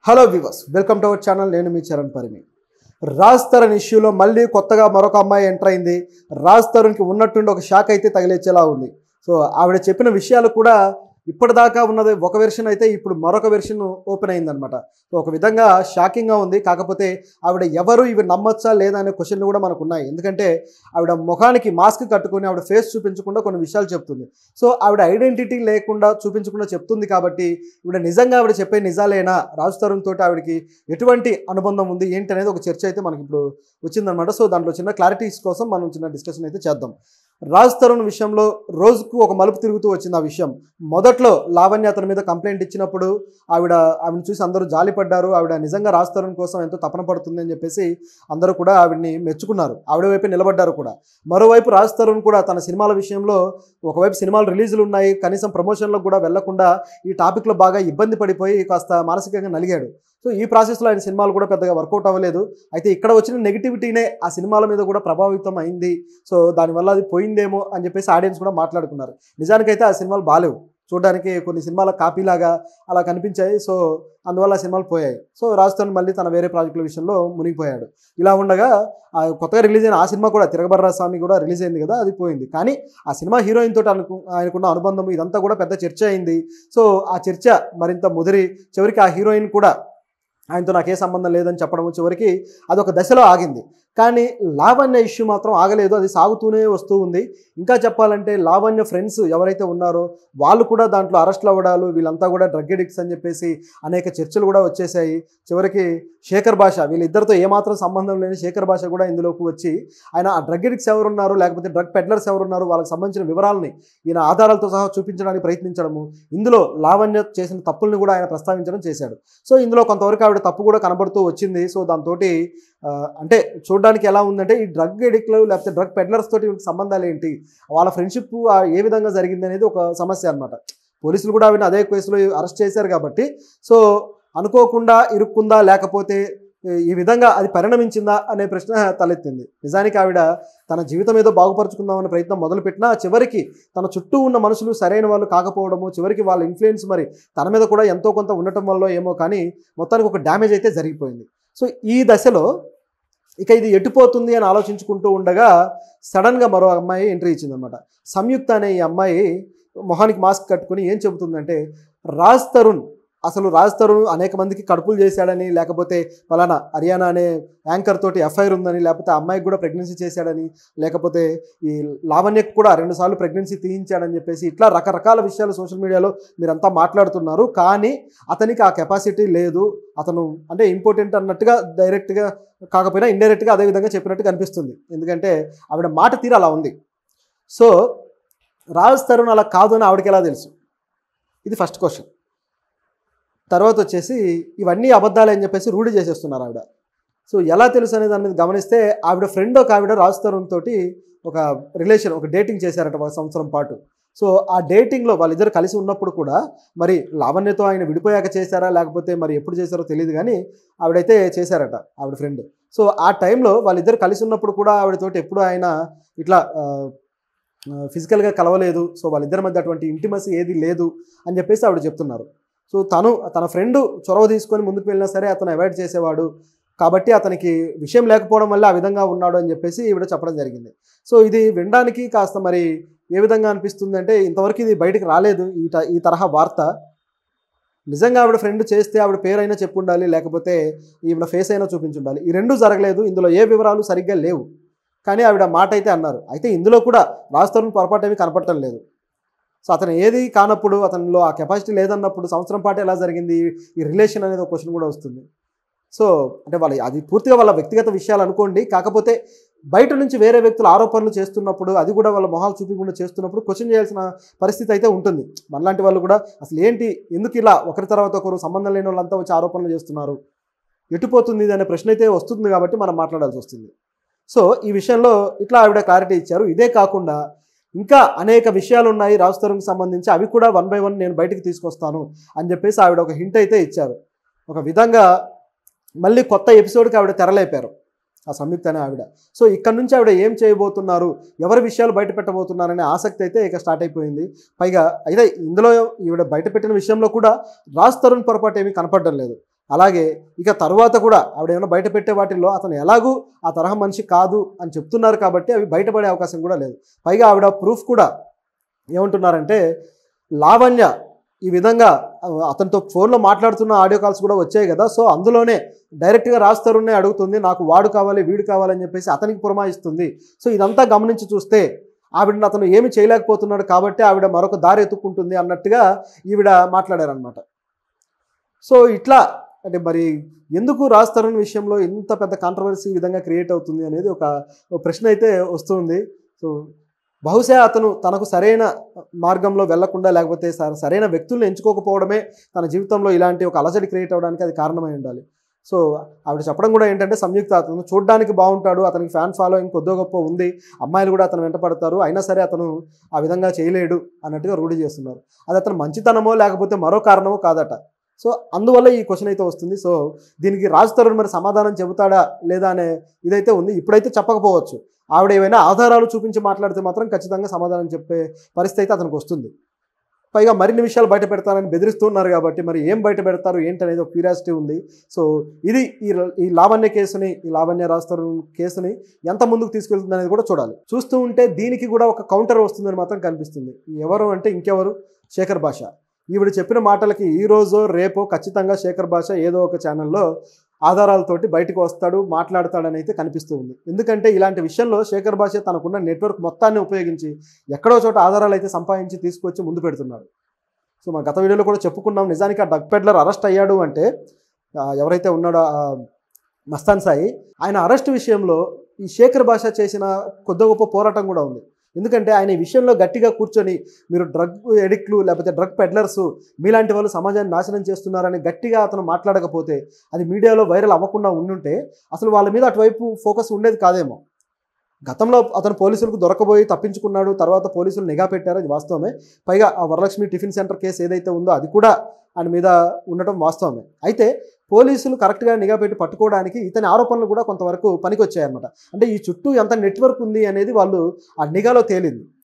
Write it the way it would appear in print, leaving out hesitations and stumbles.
Hello viewers, welcome to our channel. నేను మీ చరణ్ పరిమి. రాజ్ తరుణ్ ఇష్యూలో మళ్ళీ కొత్తగా మరొక అమ్మాయి ఎంటర్ అయింది. రాజ్ తరుణ్కి ఉన్నట్టుండి ఒక షాక్ అయితే తగిలేచేలా ఉంది. సో ఆవిడ చెప్పిన విషయాలు కూడా ఇప్పటిదాకా ఉన్నది ఒక వెర్షన్ అయితే ఇప్పుడు మరొక వెర్షన్ ఓపెన్ అయిందనమాట. సో ఒక విధంగా షాకింగ్గా ఉంది. కాకపోతే ఆవిడ ఎవరు, ఇవి నమ్మచ్చా లేదా అనే క్వశ్చన్లు కూడా మనకు ఉన్నాయి. ఎందుకంటే ఆవిడ ముఖానికి మాస్క్ కట్టుకొని ఆవిడ ఫేస్ చూపించకుండా కొన్ని విషయాలు చెప్తుంది. సో ఆవిడ ఐడెంటిటీ లేకుండా చూపించకుండా చెప్తుంది కాబట్టి ఆవిడ నిజంగా ఆవిడ చెప్పే నిజాలేనా, రాజ్ తరుణ్ తోటి ఆవిడకి ఎటువంటి అనుబంధం ఉంది ఏంటి అనేది ఒక చర్చ అయితే మనకి ఇప్పుడు వచ్చిందనమాట. సో దాంట్లో చిన్న క్లారిటీస్ కోసం మనం చిన్న డిస్కషన్ అయితే చేద్దాం. రాజ్ తరుణ్ విషయంలో రోజుకు ఒక మలుపు తిరుగుతూ వచ్చింది ఆ విషయం. మొదట్లో లావణ్య అతని మీద కంప్లైంట్ ఇచ్చినప్పుడు ఆవిడని చూసి అందరూ జాలిపడ్డారు. ఆవిడ నిజంగా రాజ్ తరుణ్ కోసం ఎంతో తపన పడుతుంది అని చెప్పేసి అందరూ కూడా ఆవిడని మెచ్చుకున్నారు. ఆవిడ వైపు నిలబడ్డారు కూడా. మరోవైపు రాజ్ తరుణ్ కూడా తన సినిమాల విషయంలో ఒకవైపు సినిమాలు రిలీజులు ఉన్నాయి, కనీసం ప్రమోషన్లకు కూడా వెళ్లకుండా ఈ టాపిక్లో బాగా ఇబ్బంది పడిపోయి కాస్త మానసికంగా నలిగాడు. సో ఈ ప్రాసెస్లో ఆయన సినిమాలు కూడా పెద్దగా వర్కౌట్ అవ్వలేదు. అయితే ఇక్కడ వచ్చిన నెగిటివిటీనే ఆ సినిమాల మీద కూడా ప్రభావితం అయింది. సో దానివల్ల అది పోయిందేమో అని చెప్పేసి ఆడియన్స్ కూడా మాట్లాడుకున్నారు. నిజానికైతే ఆ సినిమాలు బాలేవు, చూడడానికి కొన్ని సినిమాల కాపీలాగా అలా కనిపించాయి. సో అందువల్ల ఆ సినిమాలు పోయాయి. సో రాజ్ తరుణ్ మళ్ళీ తన వేరే ప్రాజెక్టుల విషయంలో మునిగిపోయాడు. ఇలా ఉండగా కొత్తగా రిలీజ్ అయిన ఆ సినిమా కూడా తిరగబర్రా స్వామి కూడా రిలీజ్ అయింది కదా, అది పోయింది. కానీ ఆ సినిమా హీరోయిన్ తోటి ఆయనకున్న అనుబంధం ఇదంతా కూడా పెద్ద చర్చ అయింది. సో ఆ చర్చ మరింత ముదిరి చివరికి ఆ హీరోయిన్ కూడా ఆయనతో నాకే సంబంధం లేదని చెప్పడం చివరికి అదొక దశలో ఆగింది. కానీ లావణ్య ఇష్యూ మాత్రం ఆగలేదు, అది సాగుతూనే వస్తూ ఉంది. ఇంకా చెప్పాలంటే లావణ్య ఫ్రెండ్స్ ఎవరైతే ఉన్నారో వాళ్ళు కూడా దాంట్లో అరెస్ట్లు అవ్వడాలు, వీళ్ళంతా కూడా డ్రగ్ ఎడిక్ట్స్ అని చెప్పేసి అనేక చర్చలు కూడా వచ్చేసాయి. చివరికి శేఖర్ భాష, వీళ్ళిద్దరితో ఏమాత్రం సంబంధం లేని శేఖర్ భాష కూడా ఇందులోకి వచ్చి ఆయన ఆ డ్రగ్ ఎడిక్ట్స్ ఎవరున్నారు లేకపోతే డ్రగ్ పెడ్లర్స్ ఎవరున్నారు వాళ్ళకి సంబంధించిన వివరాలని ఈయన ఆధారాలతో సహా చూపించడానికి ప్రయత్నించడము, ఇందులో లావణ్య చేసిన తప్పుల్ని కూడా ఆయన ప్రస్తావించడం చేశాడు. సో ఇందులో కొంతవరకు ఆవిడ తప్పు కూడా కనబడుతూ వచ్చింది. సో దాంతో అంటే చూడడానికి ఎలా ఉందంటే ఈ డ్రగ్ ఎడిక్ట్లు లేకపోతే డ్రగ్ పెడ్లర్స్ తోటి సంబంధాలు ఏంటి, వాళ్ళ ఫ్రెండ్షిప్ ఏ విధంగా జరిగింది అనేది ఒక సమస్య అనమాట. పోలీసులు కూడా ఆవిడ అదే కేసులో అరెస్ట్ చేశారు కాబట్టి సో అనుకోకుండా ఇరుక్కుందా లేకపోతే ఈ విధంగా అది పరిణమించిందా అనే ప్రశ్న తలెత్తింది. నిజానికి ఆవిడ తన జీవితం ఏదో బాగుపరుచుకుందామనే ప్రయత్నం మొదలుపెట్టినా చివరికి తన చుట్టూ ఉన్న మనుషులు సరైన వాళ్ళు కాకపోవడము, చివరికి వాళ్ళ ఇన్ఫ్లుయెన్స్ మరి తన మీద కూడా ఎంతో కొంత ఉండటం వల్ల ఏమో కానీ మొత్తానికి ఒక డ్యామేజ్ అయితే జరిగిపోయింది. సో ఈ దశలో ఇక ఇది ఎటుపోతుంది అని ఆలోచించుకుంటూ ఉండగా సడన్గా మరో అమ్మాయి ఎంట్రీ ఇచ్చిందనమాట. సంయుక్త అనే ఈ అమ్మాయి మొహానికి మాస్క్ కట్టుకుని ఏం చెబుతుందంటే రాజ్ తరుణ్ అనేక మందికి కడుపులు చేశాడని, లేకపోతే ఫలానా హర్యానా అనే యాంకర్ తోటి ఎఫ్ఐఆర్ ఉందని, లేకపోతే అమ్మాయికి కూడా ప్రెగ్నెన్సీ చేశాడని, లేకపోతే ఈ లావణ్యకు కూడా 2 సార్లు ప్రెగ్నెన్సీ తీయించాడని చెప్పేసి ఇట్లా రకరకాల విషయాలు సోషల్ మీడియాలో మీరంతా మాట్లాడుతున్నారు. కానీ అతనికి ఆ కెపాసిటీ లేదు, అతను అంటే ఇంపార్టెంట్ అన్నట్టుగా డైరెక్ట్గా కాకపోయినా ఇండైరెక్ట్గా అదే విధంగా చెప్పినట్టు కనిపిస్తుంది. ఎందుకంటే ఆవిడ మాట తీరు అలా ఉంది. సో రాజ్ తరుణ్ అలా కాదు అని ఆవిడకి ఎలా తెలుసు, ఇది ఫస్ట్ క్వశ్చన్. తర్వాత వచ్చేసి ఇవన్నీ అబద్ధాలు అని చెప్పేసి రూఢి చేసేస్తున్నారు ఆవిడ. సో ఎలా తెలుసు అనే దాని మీద గమనిస్తే ఆవిడ ఫ్రెండ్ ఒక ఆవిడ రాజ్ తరుణ్ తోటి ఒక డేటింగ్ చేశారట 1 సంవత్సరం పాటు. సో ఆ డేటింగ్లో వాళ్ళిద్దరు కలిసి ఉన్నప్పుడు కూడా మరి లావణ్యతో ఆయన విడిపోయాక చేశారా లేకపోతే మరి ఎప్పుడు చేశారో తెలియదు, కానీ ఆవిడైతే చేశారట ఆవిడ ఫ్రెండ్. సో ఆ టైంలో వాళ్ళిద్దరు కలిసి ఉన్నప్పుడు కూడా ఆవిడతోటి ఎప్పుడు ఆయన ఇట్లా ఫిజికల్గా కలవలేదు. సో వాళ్ళిద్దరి మధ్య అటువంటి ఇంటిమసీ ఏది లేదు అని చెప్పేసి ఆవిడ చెప్తున్నారు. సో తన ఫ్రెండ్ చొరవ తీసుకొని ముందుకు వెళ్ళినా సరే అతను అవాయిడ్ చేసేవాడు కాబట్టి అతనికి విషయం లేకపోవడం వల్ల ఆ విధంగా ఉన్నాడు అని చెప్పేసి ఈవిడ చెప్పడం జరిగింది. సో ఇది వినడానికి కాస్త మరి ఏ విధంగా అనిపిస్తుంది అంటే ఇంతవరకు ఇది బయటకు రాలేదు ఈ తరహా వార్త. నిజంగా ఆవిడ ఫ్రెండ్ చేస్తే ఆవిడ పేరైనా చెప్పు ఉండాలి, లేకపోతే ఈవిడ ఫేస్ అయినా చూపించి ఉండాలి. ఈ రెండూ జరగలేదు, ఇందులో ఏ వివరాలు సరిగ్గా లేవు. కానీ ఆవిడ మాట అయితే అన్నారు. అయితే ఇందులో కూడా రాజ్ తరుణ్ పొరపాటు ఏమీ కనపడటం లేదు. సో అతను ఏది కానప్పుడు, అతనిలో ఆ కెపాసిటీ లేదన్నప్పుడు సంవత్సరం పాటు ఎలా జరిగింది ఈ రిలేషన్ అనేది ఒక క్వశ్చన్ కూడా వస్తుంది. సో అంటే అది పూర్తిగా వాళ్ళ వ్యక్తిగత విషయాలు అనుకోండి, కాకపోతే బయట నుంచి వేరే వ్యక్తులు ఆరోపణలు చేస్తున్నప్పుడు అది కూడా వాళ్ళ మొహాలు చూపించకుండా చేస్తున్నప్పుడు క్వశ్చన్ చేయాల్సిన పరిస్థితి అయితే ఉంటుంది. మనలాంటి వాళ్ళు కూడా అసలు ఏంటి, ఎందుకు ఇలా ఒకరి తర్వాత ఒకరు సంబంధం లేని వాళ్ళంతా వచ్చి ఆరోపణలు చేస్తున్నారు, ఎటుపోతుంది అనే ప్రశ్న అయితే వస్తుంది కాబట్టి మనం మాట్లాడాల్సి వస్తుంది. సో ఈ విషయంలో ఇట్లా ఆవిడ క్లారిటీ ఇచ్చారు. ఇదే కాకుండా ఇంకా అనేక విషయాలు ఉన్నాయి రాజ్ తరుణ్కి సంబంధించి, అవి కూడా 1 by 1 నేను బయటికి తీసుకొస్తాను అని చెప్పేసి ఆవిడ ఒక హింట్ అయితే ఇచ్చారు. ఒక విధంగా మళ్ళీ కొత్త ఎపిసోడ్కి ఆవిడ తెరలేపారు ఆ సంయుక్త అనే ఆవిడ. సో ఇక్కడ నుంచి ఆవిడ ఏం చేయబోతున్నారు, ఎవరి విషయాలు బయట పెట్టబోతున్నారనే ఆసక్తి అయితే ఇక స్టార్ట్ అయిపోయింది. పైగా అయితే ఇందులో ఈవిడ బయట పెట్టిన విషయంలో కూడా రాజ్ తరుణ్ పొరపాటు ఏమీ కనపడడం లేదు. అలాగే ఇక తరువాత కూడా ఆవిడ ఏమైనా బయట పెట్టే వాటిల్లో అతను ఎలాగూ ఆ తరహా మనిషి కాదు అని చెప్తున్నారు కాబట్టి అవి బయటపడే అవకాశం కూడా లేదు. పైగా ఆవిడ ప్రూఫ్ కూడా ఏమంటున్నారంటే, లావణ్య ఈ విధంగా అతనితో ఫోన్లో మాట్లాడుతున్న ఆడియో కాల్స్ కూడా వచ్చాయి కదా, సో అందులోనే డైరెక్ట్గా రాజ్ తరుణ్నే అడుగుతుంది, నాకు వాడు కావాలి వీడు కావాలని చెప్పేసి అతనికి పురమాయిస్తుంది. సో ఇదంతా గమనించి చూస్తే ఆవిడని అతను ఏమి చేయలేకపోతున్నాడు కాబట్టి ఆవిడ మరొక దారి ఎత్తుక్కుంటుంది అన్నట్టుగా ఈవిడ మాట్లాడారనమాట. సో ఇట్లా అంటే మరి ఎందుకు రాజ్ తరుణ్ విషయంలో ఇంత పెద్ద కాంట్రవర్సీ ఈ విధంగా క్రియేట్ అవుతుంది అనేది ఒక ప్రశ్న అయితే వస్తుంది. సో బహుశా అతను తనకు సరైన మార్గంలో వెళ్లకుండా లేకపోతే సరైన వ్యక్తులను ఎంచుకోకపోవడమే తన జీవితంలో ఇలాంటి ఒక అలజడి క్రియేట్ అవ్వడానికి అది కారణమై ఉండాలి. సో ఆవిడ చెప్పడం కూడా ఏంటంటే, సంయుక్త అతను చూడడానికి బాగుంటాడు, అతనికి ఫ్యాన్ ఫాలోయింగ్ కొద్దో గొప్ప ఉంది, అమ్మాయిలు కూడా అతను వెంట పడతారు, అయినా సరే అతను ఆ విధంగా చేయలేడు అన్నట్టుగా రూఢి చేస్తున్నారు. అది అతను మంచితనమో లేకపోతే మరో కారణమో కాదట. సో అందువల్ల ఈ క్వశ్చన్ అయితే వస్తుంది. సో దీనికి రాజ్ తరుణ్ మరి సమాధానం చెబుతాడా లేదా అనే ఇదైతే ఉంది. ఇప్పుడైతే చెప్పకపోవచ్చు. ఆవిడ ఏవైనా ఆధారాలు చూపించి మాట్లాడితే మాత్రం ఖచ్చితంగా సమాధానం చెప్పే పరిస్థితి అయితే అతనికి వస్తుంది. పైగా మరిన్ని విషయాలు బయట పెడతానని బెదిరిస్తున్నారు కాబట్టి మరి ఏం బయట పెడతారు ఏంటనేది ఒక క్యూరియాసిటీ ఉంది. సో ఇది ఈ లావణ్య కేసుని, ఈ లావణ్య రాజ్ తరుణ్ కేసుని ఎంత ముందుకు తీసుకెళ్తుంది అనేది కూడా చూడాలి. చూస్తూ ఉంటే దీనికి కూడా ఒక కౌంటర్ వస్తుందని మాత్రం కనిపిస్తుంది. ఎవరు అంటే ఇంకెవరు, శేఖర్ భాష. ఈవిడ చెప్పిన మాటలకి ఈ రోజో రేపో ఖచ్చితంగా శేఖర్ భాష ఏదో ఒక ఛానల్లో ఆధారాలతోటి బయటకు వస్తాడు, మాట్లాడతాడని అయితే కనిపిస్తూ ఉంది. ఎందుకంటే ఇలాంటి విషయంలో శేఖర్ భాష తనకున్న నెట్వర్క్ మొత్తాన్ని ఉపయోగించి ఎక్కడో చోట ఆధారాలు అయితే సంపాదించి తీసుకొచ్చి ముందు పెడుతున్నాడు. సో మా గత వీడియోలో కూడా చెప్పుకున్నాం, నిజానికి ఆ డ్రగ్ పెడ్లర్ అరెస్ట్ అయ్యాడు అంటే ఎవరైతే ఉన్నాడో మస్తాన్ సాయి, ఆయన అరెస్ట్ విషయంలో ఈ శేఖర్ భాష చేసిన కొద్ది గొప్ప పోరాటం కూడా ఉంది. ఎందుకంటే ఆయన ఈ విషయంలో గట్టిగా కూర్చొని మీరు డ్రగ్ ఎడిక్ట్లు లేకపోతే డ్రగ్ పెడ్లర్స్ మీలాంటి వాళ్ళు సమాజాన్ని నాశనం చేస్తున్నారని గట్టిగా అతను మాట్లాడకపోతే, అది మీడియాలో వైరల్ అవ్వకుండా ఉండుంటే అసలు వాళ్ళ మీద అటువైపు ఫోకస్ ఉండేది కాదేమో. గతంలో అతను పోలీసులకు దొరకబోయి తప్పించుకున్నాడు, తర్వాత పోలీసులు నిఘా పెట్టారు, అది వాస్తవమే. పైగా ఆ వరలక్ష్మి టిఫిన్ సెంటర్ కేసు ఏదైతే ఉందో అది కూడా ఆయన మీద ఉండటం వాస్తవమే. అయితే పోలీసులు కరెక్ట్గా నిఘా పెట్టి పట్టుకోవడానికి ఇతని ఆరోపణలు కూడా కొంతవరకు పనికొచ్చాయన్నమాట. అంటే ఈ చుట్టూ ఎంత నెట్వర్క్ ఉంది అనేది వాళ్ళు ఆ నిఘాలో తేలింది.